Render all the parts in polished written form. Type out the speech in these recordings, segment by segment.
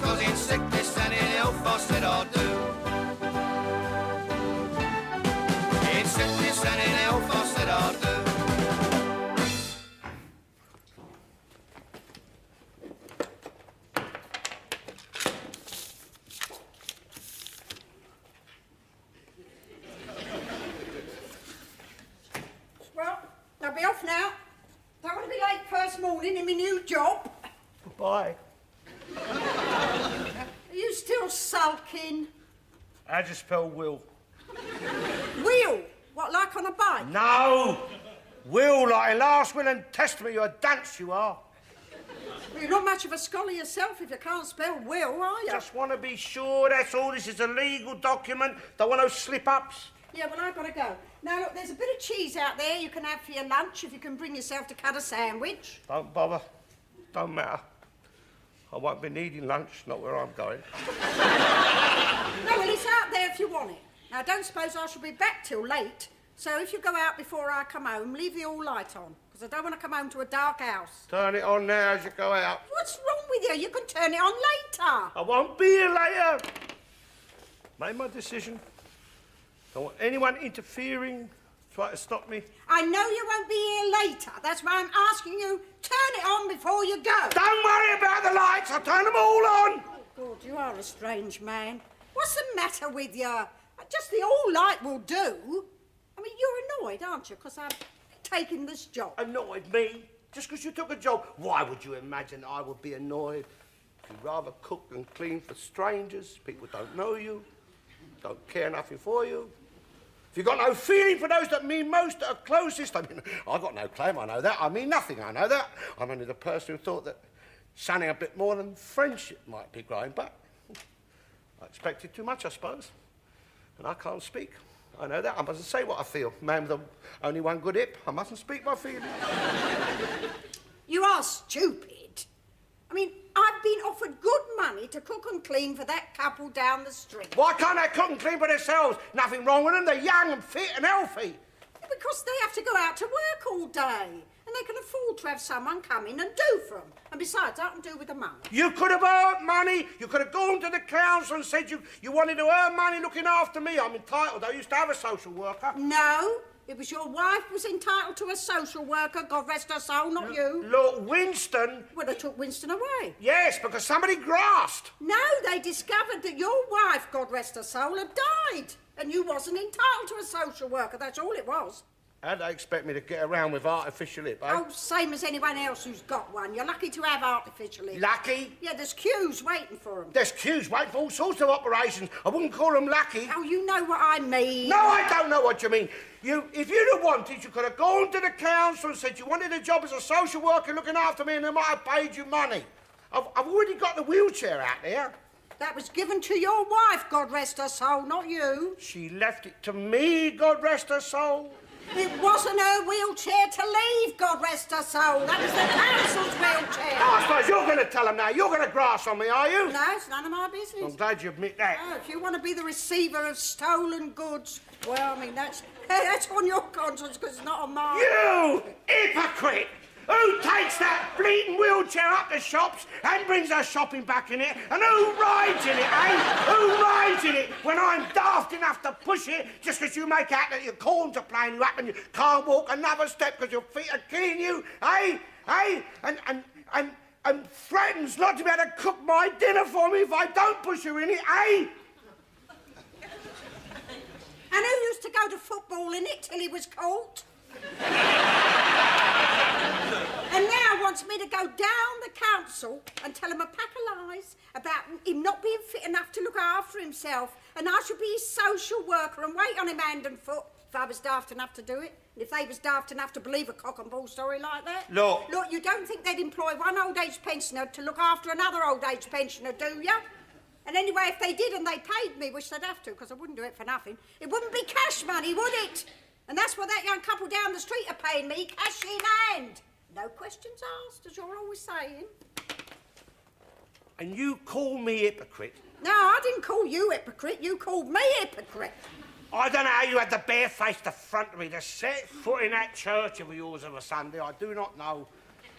'cause in sickness and in health I said I do. In sickness and in health I said I do. Well, I'll be off now. Don't want to be late first morning in my new job. Goodbye. Are you still sulking? How do you spell will? Will? What, like on a bike? No! Will, like last will and testament, you're a dunce, you are. Well, you're not much of a scholar yourself if you can't spell will, are you? Just want to be sure, that's all. This is a legal document. Don't want no slip-ups. Yeah, well, I've got to go. Now, look, there's a bit of cheese out there you can have for your lunch if you can bring yourself to cut a sandwich. Don't bother. Don't matter. I won't be needing lunch, not where I'm going. No, well, it's out there if you want it. Now, don't suppose I shall be back till late, so if you go out before I come home, leave the all light on, because I don't want to come home to a dark house. Turn it on now as you go out. What's wrong with you? You can turn it on later. I won't be here later. Made my decision. Don't want anyone interfering, try to stop me. I know you won't be here later. That's why I'm asking you, turn it on before you go. Don't worry about the lights. I'll turn them all on. Oh, God, you are a strange man. What's the matter with you? Just the all light will do. I mean, you're annoyed, aren't you, because I've taken this job? Annoyed me? Just because you took a job? Why would you imagine I would be annoyed? You'd rather cook and clean for strangers, people don't know you, don't care nothing for you. If you've got no feeling for those that mean most, that are closest, I mean, I've got no claim, I know that. I mean nothing, I know that. I'm only the person who thought that something a bit more than friendship might be growing, but I expected too much, I suppose. And I can't speak. I know that. I mustn't say what I feel. Man with only one good hip, I mustn't speak my feelings. You are stupid. I mean, I've been offered good money to cook and clean for that couple down the street. Why can't they cook and clean for themselves? Nothing wrong with them. They're young and fit and healthy. Because they have to go out to work all day. And they can afford to have someone come in and do for them. And besides, I can do with the money. You could have earned money. You could have gone to the council and said you wanted to earn money looking after me. I'm entitled. I used to have a social worker. No. It was your wife was entitled to a social worker, God rest her soul, not you. Look, Winston... Well, they took Winston away. Yes, because somebody grasped. No, they discovered that your wife, God rest her soul, had died. And you wasn't entitled to a social worker, that's all it was. How'd they expect me to get around with artificial lip, eh? Oh, same as anyone else who's got one. You're lucky to have artificial lip. Lucky? Yeah, there's queues waiting for them. There's queues waiting for all sorts of operations. I wouldn't call them lucky. Oh, you know what I mean. No, I don't know what you mean. If you'd have wanted, you could have gone to the council and said you wanted a job as a social worker looking after me and they might have paid you money. I've already got the wheelchair out there. That was given to your wife, God rest her soul, not you. She left it to me, God rest her soul. It wasn't her wheelchair to leave, God rest her soul. That was the council's wheelchair. Oh, I suppose you're going to tell them now. You're going to grass on me, are you? No, it's none of my business. I'm glad you admit that. Oh, if you want to be the receiver of stolen goods, well, I mean, that's on your conscience, because it's not on mine. You hypocrite! Who takes that bleating wheelchair up the shops and brings her shopping back in it? And who rides in it, eh? Who rides in it when I'm daft enough to push it just because you make out that your corns are playing you up and you can't walk another step because your feet are killing you, eh? Eh? And threatens not to be able to cook my dinner for me if I don't push her in it, eh? And who used to go to football in it till he was caught? And now wants me to go down the council and tell him a pack of lies about him not being fit enough to look after himself, and I should be his social worker and wait on him hand and foot if I was daft enough to do it, and if they was daft enough to believe a cock and bull story like that. Look, you don't think they'd employ one old age pensioner to look after another old age pensioner, do you? And anyway, if they did and they paid me, which they'd have to, because I wouldn't do it for nothing, it wouldn't be cash money, would it? And that's what that young couple down the street are paying me, cash in hand. No questions asked, as you're always saying. And you call me hypocrite? No, I didn't call you hypocrite. You called me hypocrite. I don't know how you had the bare face to front of me to set foot in that church of yours of a Sunday. I do not know.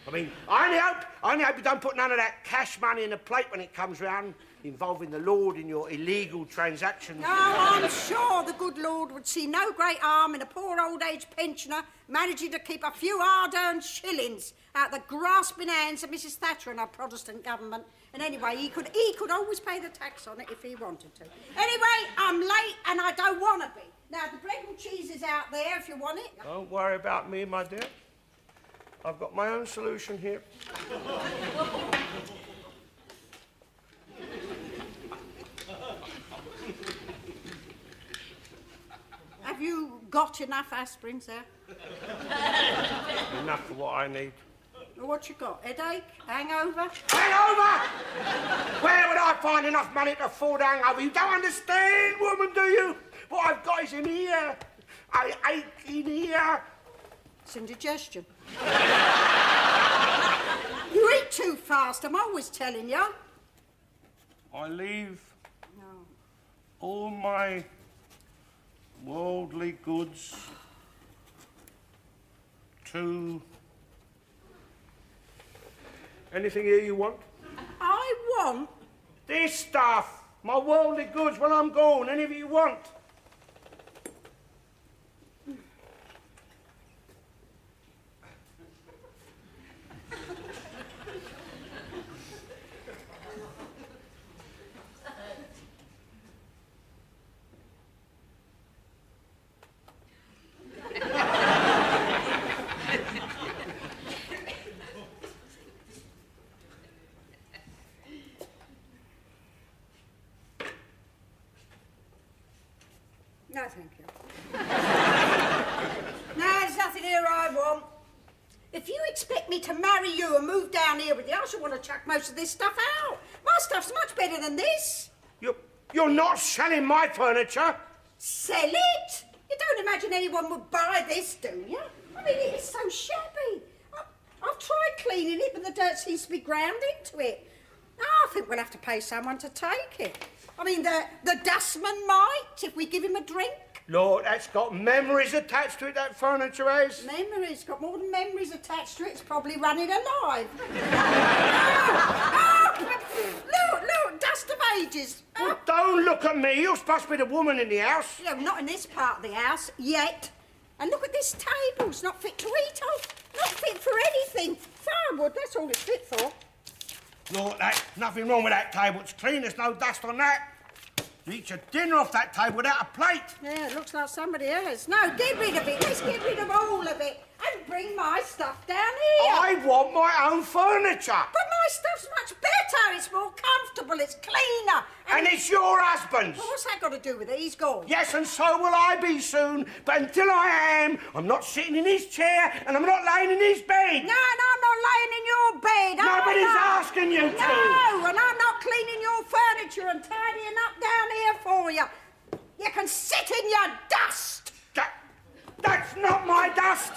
I mean, I only hope you don't put none of that cash money in the plate when it comes round, involving the Lord in your illegal transactions. No, I'm sure the good Lord would see no great harm in a poor old age pensioner managing to keep a few hard-earned shillings out the grasping hands of Mrs. Thatcher and her Protestant government. And anyway, he could always pay the tax on it if he wanted to. Anyway, I'm late and I don't want to be. Now, the bread and cheese is out there if you want it. Don't worry about me, my dear. I've got my own solution here. Have you got enough aspirins there? Enough for what I need. Well, what you got? Headache? Hangover? Hangover? Where would I find enough money to afford hangover? You don't understand, woman, do you? What I've got is in here. I ache in here. It's indigestion. You eat too fast, I'm always telling you. I leave all my worldly goods to... Anything here you want? I want? This stuff. My worldly goods when I'm gone. Anything you want. No, thank you. No, there's nothing here I want. If you expect me to marry you and move down here with you, I should want to chuck most of this stuff out. My stuff's much better than this. You're not selling my furniture. Sell it? You don't imagine anyone would buy this, do you? I mean, it's so shabby. I've tried cleaning it, but the dirt seems to be ground into it. I think we'll have to pay someone to take it. I mean, the dustman might, if we give him a drink. Lord, that's got memories attached to it, that furniture has. Memories? Got more than memories attached to it. It's probably running alive. Look, dust of ages. Well, don't look at me. You're supposed to be the woman in the house. No, not in this part of the house, yet. And look at this table. It's not fit to eat on. Not fit for anything. Firewood, that's all it's fit for. Lord, there's nothing wrong with that table. It's clean. There's no dust on that. You eat your dinner off that table without a plate. Yeah, it looks like somebody else. No, get rid of it. Let's get rid of all of it. And bring my stuff down here. I want my own furniture. But my stuff's much better. It's more comfortable. It's cleaner. And it's your husband's. Well, what's that got to do with it? He's gone. Yes, and so will I be soon. But until I am, I'm not sitting in his chair and I'm not laying in his bed. No, and I'm not laying in your bed. Nobody's asking you to. No, and I'm not cleaning your furniture and tidying up down here for you. You can sit in your dust. That's not my dust.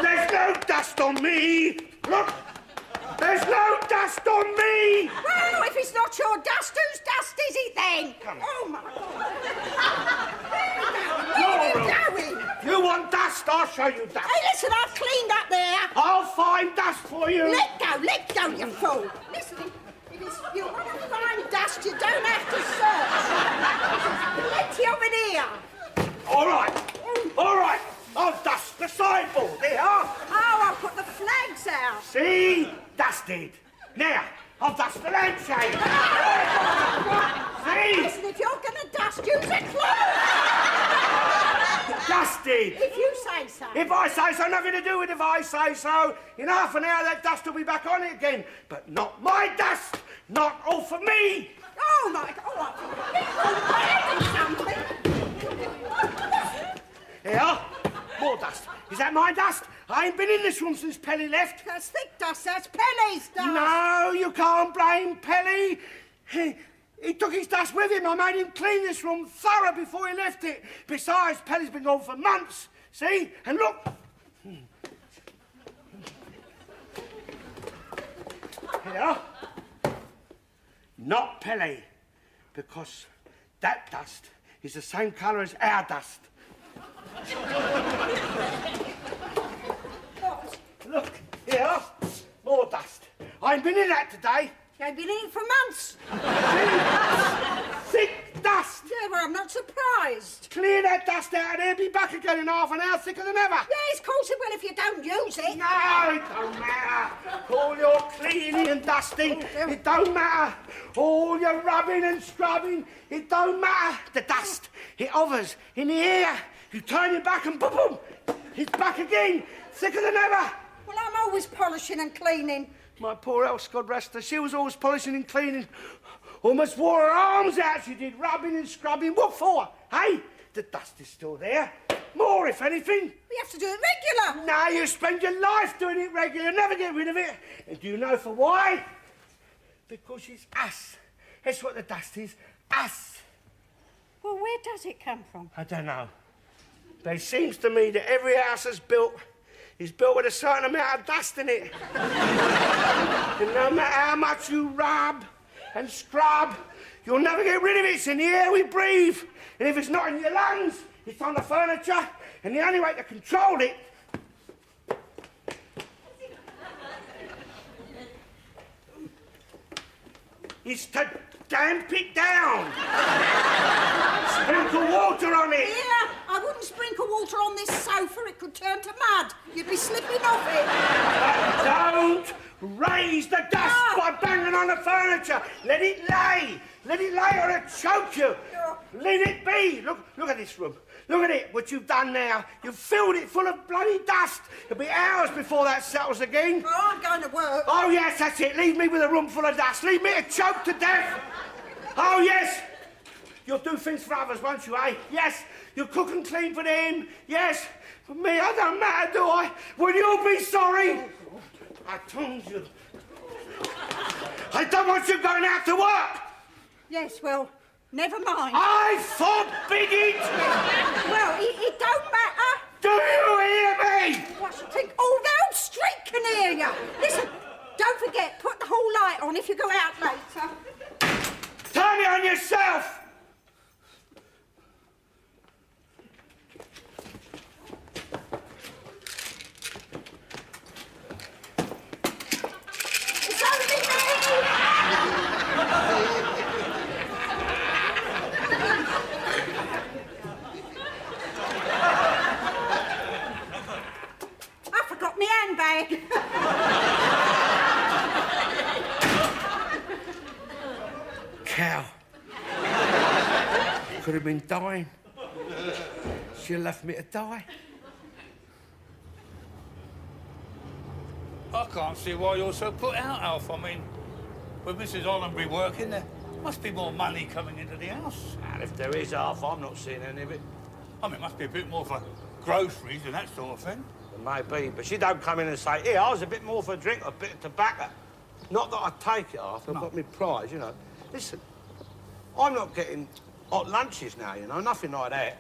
There's no dust on me. Look, there's no dust on me. Well, if it's not your dust, whose dust is it then? Come on. Oh, my God. Where are you going? You want dust? I'll show you dust. Hey, listen, I've cleaned up there. I'll find dust for you. Let go, you fool. Listen, if you want to find dust, you don't have to search. Plenty of it here. All right. I'll dust the sideboard. There. Oh, I'll put the flags out. See? Dusted. Now, I'll dust the lampshade. See? Listen, if you're going to dust, use a cloth. Dusted. If you say so. If I say so, nothing to do with if I say so. In half an hour, that dust will be back on it again. But not my dust. Not all for me. Oh, my God. Here. More dust. Is that my dust? I ain't been in this room since Pelly left. That's thick dust. That's Pelly's dust. No, you can't blame Pelly. He took his dust with him. I made him clean this room thorough before he left it. Besides, Pelly's been gone for months. See? And look. Here. Not Pelly. Because that dust is the same colour as our dust. What? Look, here. more dust. I ain't been in that today. You ain't been in it for months. Thick dust. Yeah, well, I'm not surprised. Clear that dust out of there, be back again in half an hour, thicker than ever. Yes, of course it will if you don't use it. No, it don't matter. All your cleaning and dusting, it don't matter. All your rubbing and scrubbing, it don't matter. The dust, it hovers in the air. You turn your back and boom, boom, it's back again, thicker than ever. Well, I'm always polishing and cleaning. My poor Else, God rest her, she was always polishing and cleaning. Almost wore her arms out, she did, rubbing and scrubbing. What for? Hey, the dust is still there. More, if anything. We have to do it regular. No, you spend your life doing it regular, never get rid of it. And do you know for why? Because it's us. That's what the dust is, us. Well, where does it come from? I don't know. But it seems to me that every house that's built is built with a certain amount of dust in it. And no matter how much you rub and scrub, you'll never get rid of it. It's in the air we breathe. And if it's not in your lungs, it's on the furniture. And the only way to control it is to damp it down. Sprinkle water on it. Yeah, I wouldn't sprinkle water on this sofa. It could turn to mud. You'd be slipping off it. Don't raise the dust by banging on the furniture. Let it lay. Let it lay or it'll choke you. Let it be. Look at this room. Look at it, what you've done now. You've filled it full of bloody dust. It'll be hours before that settles again. Oh, I'm going to work. Oh, yes, that's it. Leave me with a room full of dust. Leave me to choke to death. Oh, yes. You'll do things for others, won't you, eh? Yes. You'll cook and clean for them. Yes. For me, I don't matter, do I? Will you be sorry? I told you. I don't want you going out to work. Yes, well, never mind. I forbid it. Well, it don't matter. Do you hear me? What should think? Oh, the old street can hear you. Listen, don't forget, put the whole light on if you go out later. Turn it on yourself. It's only me. I forgot my handbag. Cow. Could have been dying. She left me to die. I can't see why you're so put out, Alf. I mean, with Mrs. Hollenbury working, there must be more money coming into the house. And if there is half, I'm not seeing any of it. I mean, it must be a bit more for groceries and that sort of thing. It may be, but she don't come in and say, here, I was a bit more for a drink, a bit of tobacco. Not that I take it, Arthur, No. but me prize, you know. Listen, I'm not getting hot lunches now, you know, nothing like that.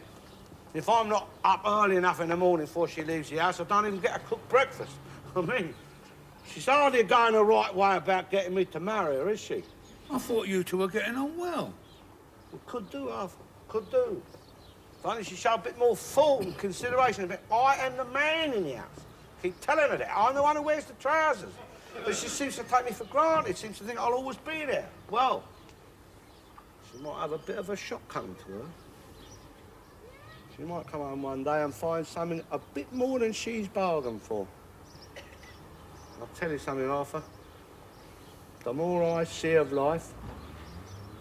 If I'm not up early enough in the morning before she leaves the house, I don't even get a cooked breakfast. I mean, she's hardly going the right way about getting me to marry her, is she? I thought you two were getting on well. Well, could do, Arthur, could do. If only she showed a bit more thought and consideration, a bit, I am the man in the house. Keep telling her that. I'm the one who wears the trousers. But she seems to take me for granted, seems to think I'll always be there. Well, she might have a bit of a shock coming to her. She might come home one day and find something a bit more than she's bargained for. I'll tell you something, Arthur. The more I see of life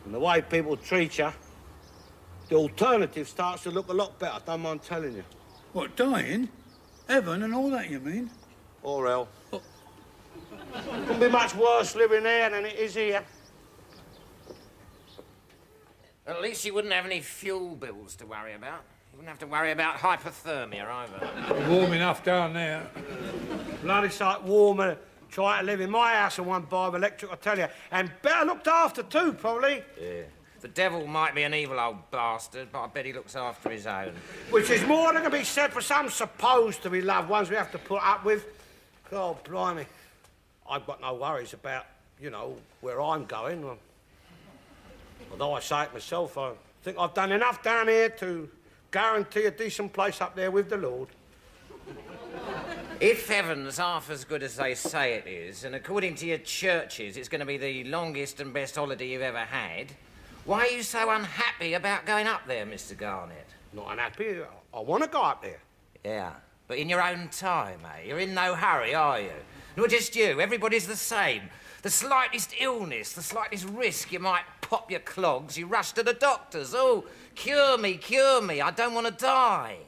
and the way people treat you, the alternative starts to look a lot better, don't mind telling you. What, dying? Heaven and all that, you mean? Or hell. Oh. Couldn't be much worse living there than it is here. At least you wouldn't have any fuel bills to worry about. You wouldn't have to worry about hypothermia either. Warm enough down there. Bloody sight warmer trying to live in my house and one bar of electric, I tell you. And better looked after, too, probably. Yeah. The devil might be an evil old bastard, but I bet he looks after his own. Which is more than can be said for some supposed to be loved ones we have to put up with. God, blimey. I've got no worries about, you know, where I'm going. Although I say it myself, I think I've done enough down here to guarantee a decent place up there with the Lord. If heaven's half as good as they say it is, and according to your churches, it's going to be the longest and best holiday you've ever had, why are you so unhappy about going up there, Mr. Garnett? Not unhappy. I want to go up there. Yeah, but in your own time, eh? You're in no hurry, are you? Not just you, everybody's the same. The slightest illness, the slightest risk you might pop your clogs, you rush to the doctors. Oh, cure me, I don't want to die.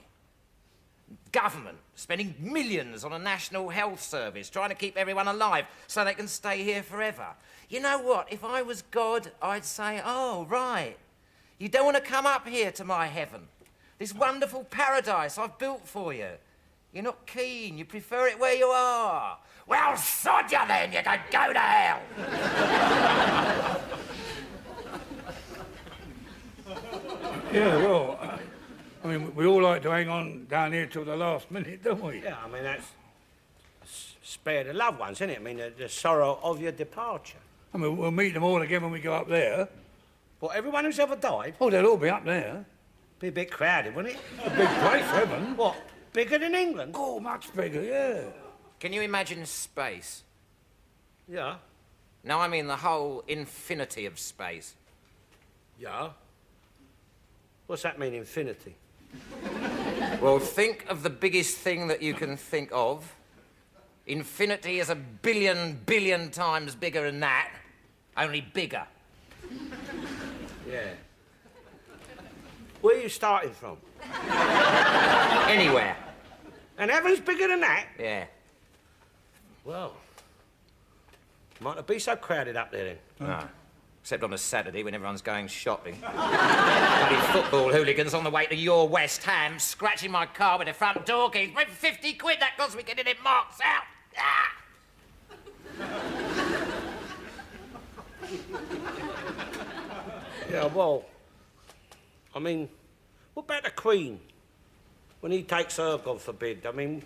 Government spending millions on a national health service, trying to keep everyone alive so they can stay here forever. You know what? If I was God, I'd say, oh, right. You don't want to come up here to my heaven. This wonderful paradise I've built for you. You're not keen. You prefer it where you are. Well, sod you then. You can go to hell. Yeah, well, I mean, we all like to hang on down here till the last minute, don't we? Yeah, I mean, that's spare the loved ones, isn't it? I mean, the sorrow of your departure. I mean, we'll meet them all again when we go up there. Well, everyone who's ever died? Oh, they'll all be up there. Be a bit crowded, wouldn't it? A big place, heaven. What, bigger than England? Oh, much bigger, yeah. Can you imagine space? Yeah. No, I mean the whole infinity of space. Yeah. What's that mean, infinity? Well, think of the biggest thing that you can think of. Infinity is 1 billion times bigger than that, only bigger. Yeah. Where are you starting from? Anywhere. And heaven's bigger than that? Yeah. Well, might not be so crowded up there then. No. Except on a Saturday when everyone's going shopping. Bloody football hooligans on the way to your West Ham, scratching my car with their front door keys. 50 quid that cost me getting it marked out. Ah! Yeah, well, I mean, what about the Queen? When he takes her, God forbid. I mean,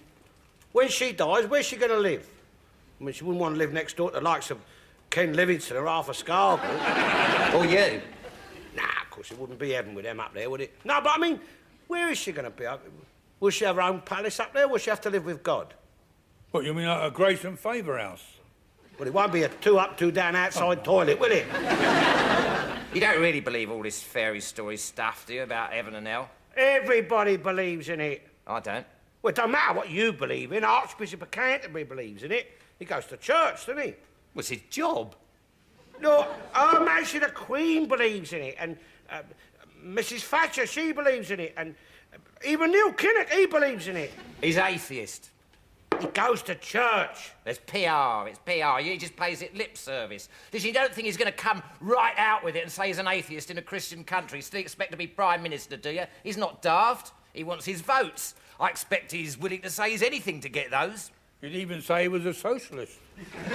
when she dies, where's she going to live? I mean, she wouldn't want to live next door to the likes of Ken Livingstone or Arthur Scarborough. Or you. Nah, of course, it wouldn't be heaven with them up there, would it? No, but I mean, where is she going to be? Will she have her own palace up there, or will she have to live with God? What, you mean like a grace and favour house? Well, it won't be a 2 up, 2 down outside toilet, will it? You don't really believe all this fairy story stuff, do you, about heaven and hell? Everybody believes in it. I don't. Well, it don't matter what you believe in. Archbishop of Canterbury believes in it. He goes to church, doesn't he? What's his job? No, Her Majesty the Queen believes in it, and Mrs. Thatcher, she believes in it, and even Neil Kinnock, he believes in it. He's atheist. He goes to church. There's PR, it's PR. He just pays it lip service. You don't think he's going to come right out with it and say he's an atheist in a Christian country? Still expect to be Prime Minister, do you? He's not daft. He wants his votes. I expect he's willing to say he's anything to get those. You'd even say he was a socialist. It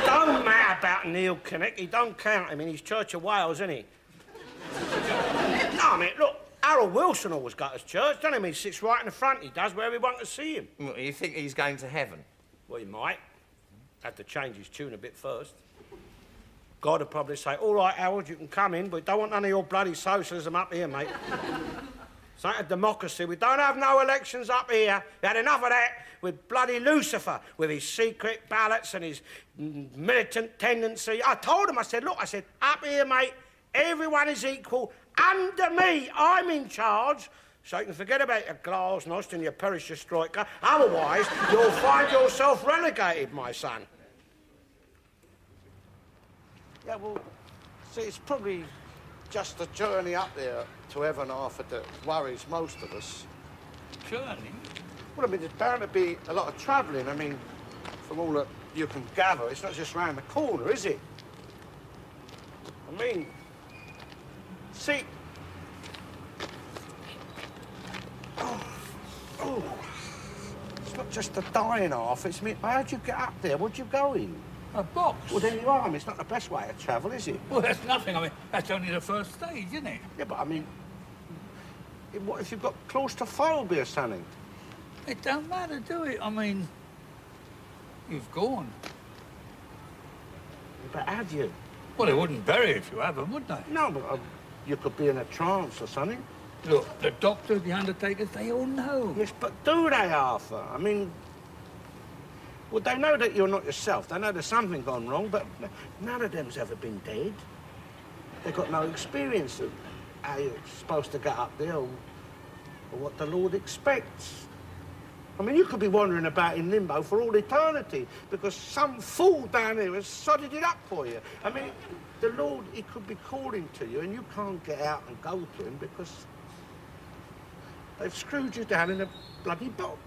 don't matter about Neil Kinnock. He don't count him in his Church of Wales, isn't he? No, I mean, look, Harold Wilson always got his church, doesn't he? I mean, he sits right in the front. He does where everyone can see him. Well, you think he's going to heaven? Well, he might. Have to change his tune a bit first. God would probably say, all right, Harold, you can come in, but don't want none of your bloody socialism up here, mate. It's like a democracy. We don't have no elections up here. We had enough of that with bloody Lucifer, with his secret ballots and his militant tendency. I told him, I said, look, up here, mate, everyone is equal. Under me, I'm in charge. So you can forget about your glasnost and your perestroika. Otherwise, you'll find yourself relegated, my son. Yeah, well, see, it's probably just the journey up there to heaven, Arthur, that worries most of us. Journey? Well, I mean, there's bound to be a lot of travelling. I mean, from all that you can gather, it's not just round the corner, is it? I mean, see... Oh, it's not just the dying off, it's me. How'd you get up there? Where'd you go in? A box? Well, there you are. I mean, it's not the best way to travel, is it? Well, that's nothing. I mean, that's only the first stage, isn't it? Yeah, but I mean, what if you've got claustrophobia or something? It don't matter, do it? I mean, you've gone. But have you? Well, they wouldn't bury you if you haven't, would they? No, but you could be in a trance or something. Look, the doctor, the undertakers, they all know. Yes, but do they, Arthur? I mean, well, they know that you're not yourself. They know there's something gone wrong, but none of them's ever been dead. They've got no experience of how you're supposed to get up there or what the Lord expects. I mean, you could be wandering about in limbo for all eternity because some fool down there has sodded it up for you. I mean, the Lord, he could be calling to you and you can't get out and go to him because they've screwed you down in a bloody box.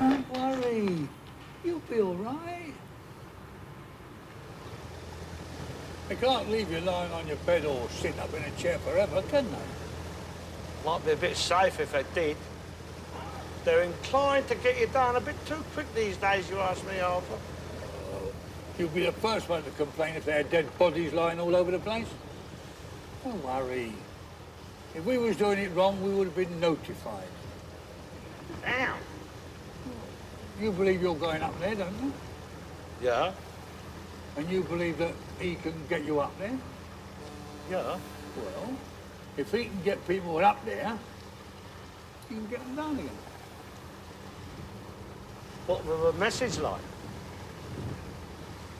Don't worry. You'll be all right. They can't leave you lying on your bed or sitting up in a chair forever, can they? Might be a bit safe if they did. They're inclined to get you down a bit too quick these days, you ask me, Arthur. You'd be the first one to complain if they had dead bodies lying all over the place. Don't worry. If we was doing it wrong, we would have been notified. Damn. You believe you're going up there, don't you? Yeah? And you believe that he can get you up there? Yeah. Well, if he can get people up there, he can get them down again. What was the message like?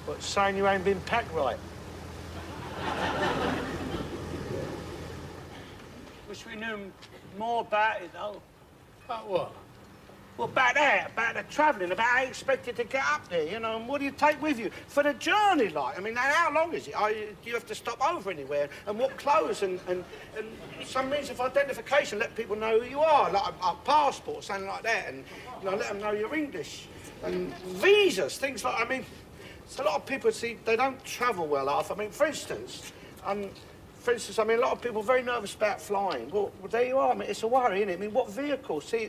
What, saying you ain't been packed right? Wish we knew more about it, though. About what? Well, about that, about the travelling, about how you expected to get up there, you know, and what do you take with you for the journey, like? I mean, how long is it? Do you have to stop over anywhere? And what clothes and some means of identification, let people know who you are, like a passport, something like that, and, you know, let them know you're English. And visas, things like, I mean, it's a lot of people, see, they don't travel well, Arthur. I mean, for instance, I mean, a lot of people are very nervous about flying. Well, there you are, I mean, it's a worry, isn't it? I mean, what vehicle? See,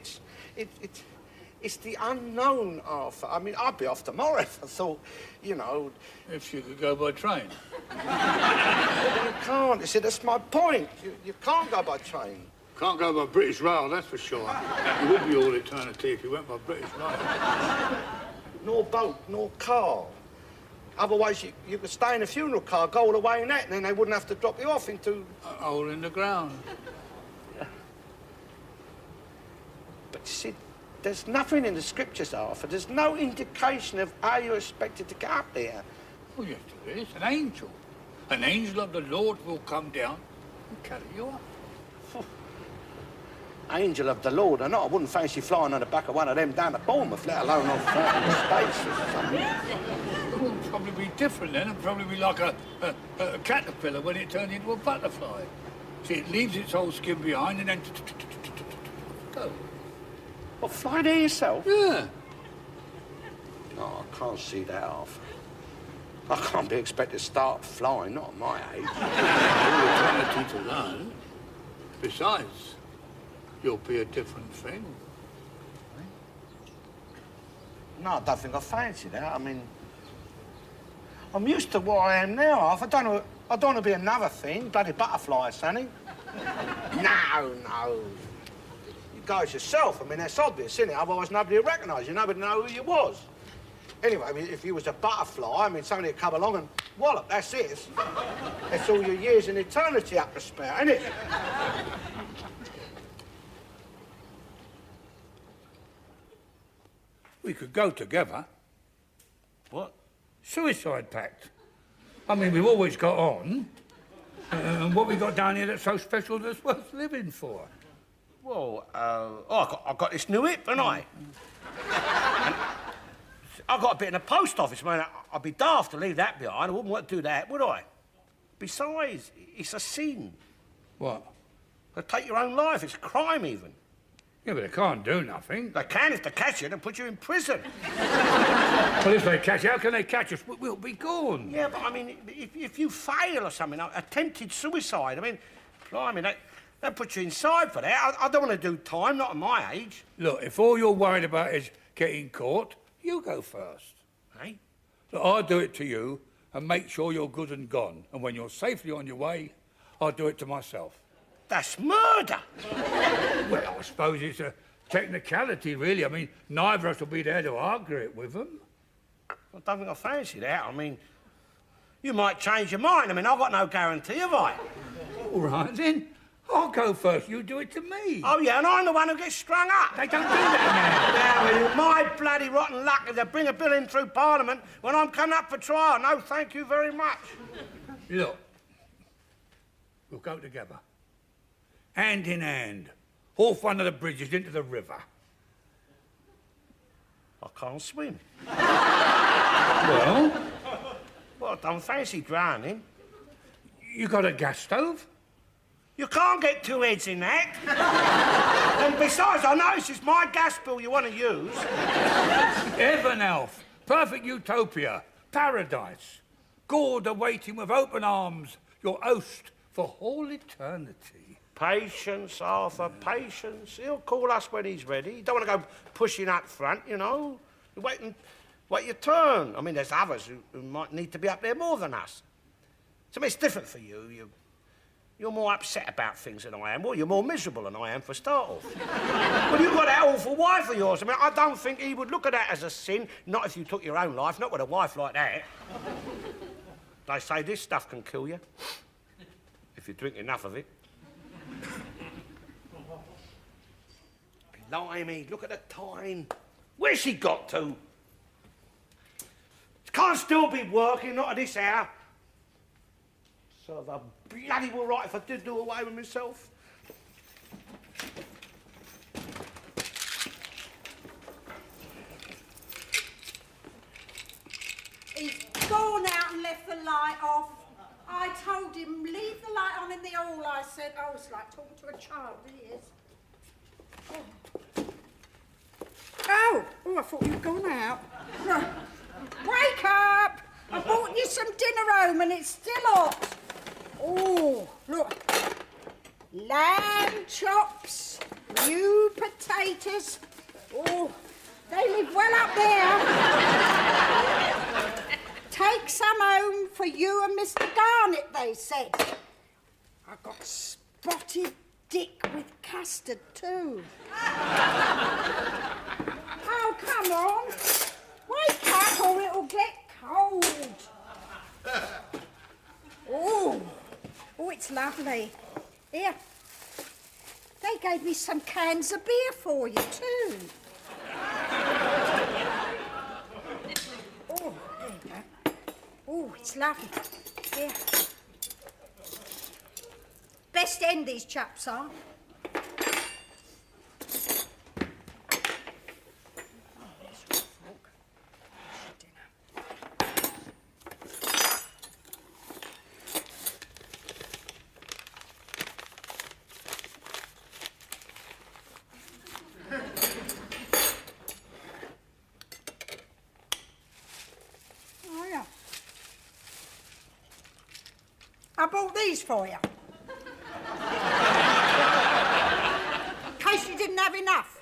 it's the unknown, Arthur. I mean, I'd be off tomorrow if I thought, you know... If you could go by train. You can't. You see, that's my point. You can't go by train. Can't go by British Rail, that's for sure. It would be all eternity if you went by British Rail. Nor boat, nor car. Otherwise, you could stay in a funeral car, go all the way in that, and then they wouldn't have to drop you off into... A hole in the ground. But you see, there's nothing in the scriptures, Arthur. There's no indication of how you're expected to get up there. Oh, yes, there is. An angel. An angel of the Lord will come down and carry you up. Angel of the Lord or not, I wouldn't fancy flying on the back of one of them down to Bournemouth, let alone off space or something. It would probably be different then. It'd probably be like a caterpillar when it turned into a butterfly. See, it leaves its whole skin behind and then go. What, fly there yourself? Yeah. No, I can't see that, Arthur. I can't be expected to start flying, not at my age. All eternity to learn. Besides, you'll be a different thing. No, I don't think I fancy that. I mean, I'm used to what I am now, Arthur. I don't want to be another thing, bloody butterfly, Sonny. No. You go as yourself. I mean, that's obvious, isn't it? Otherwise, nobody would recognise you. Nobody would know who you was. Anyway, I mean, if you was a butterfly, I mean, somebody would come along and wallop, that's it. That's all your years in eternity up to spare, isn't it? We could go together. What? Suicide pact. I mean, we've always got on. And what we got down here that's so special that's worth living for? Well, I got this new hip, haven't I? I've got a bit in the post office, man. I'd be daft to leave that behind. I wouldn't want to do that, would I? Besides, it's a sin. What? To take your own life. It's a crime, even. Yeah, but they can't do nothing. They can if they catch you and put you in prison. Well, if they catch you, how can they catch us? We'll be gone. Yeah, but I mean, if you fail or something, attempted suicide, I mean, blimey, they'll put you inside for that. I don't want to do time, not at my age. Look, if all you're worried about is getting caught, you go first. Hey? Look, I'll do it to you and make sure you're good and gone. And when you're safely on your way, I'll do it to myself. That's murder. Well, I suppose it's a technicality, really. I mean, neither of us will be there to argue it with them. I don't think I fancy that. I mean, you might change your mind. I mean, I've got no guarantee, have I? All right, then. I'll go first. You do it to me. Oh, yeah, and I'm the one who gets strung up. They don't do that Now, well, my bloody rotten luck is to bring a bill in through Parliament when I'm coming up for trial. No, thank you very much. now. Look, we'll go together. Hand in hand. Off one of the bridges into the river. I can't swim. Well? Well, I don't fancy drowning. You got a gas stove? You can't get two heads in that. And besides, I notice it's my gas bill you want to use. Heaven, Alf. Perfect utopia. Paradise. God awaiting with open arms your host for all eternity. Patience, Arthur, patience. He'll call us when he's ready. You don't want to go pushing up front, you know. You wait your turn. I mean, there's others who might need to be up there more than us. So, I mean, it's different for you. You're more upset about things than I am. Well, you're more miserable than I am, for start off. Well, you've got that awful wife of yours. I mean, I don't think he would look at that as a sin. Not if you took your own life, not with a wife like that. They say this stuff can kill you, if you drink enough of it. Blimey, look at the time. Where's she got to? She can't still be working, not at this hour. So the bloody well right if I did do away with myself. He's gone out and left the light off. I told him, leave the light on in the hall, I said. Oh, it's like talking to a child, he is. Oh, I thought you'd gone out. Wake up! I brought you some dinner home and it's still hot. Oh, look. Lamb chops, new potatoes. Oh, they live well up there. Take some home for you and Mr. Garnett, they said. I got spotted dick with custard, too. Oh, come on. Wake up or it'll get cold. Oh, it's lovely. Here. They gave me some cans of beer for you, too. Oh, there you go. Oh, it's lovely. Here. Best end these chaps are. I bought these for you. In case you didn't have enough.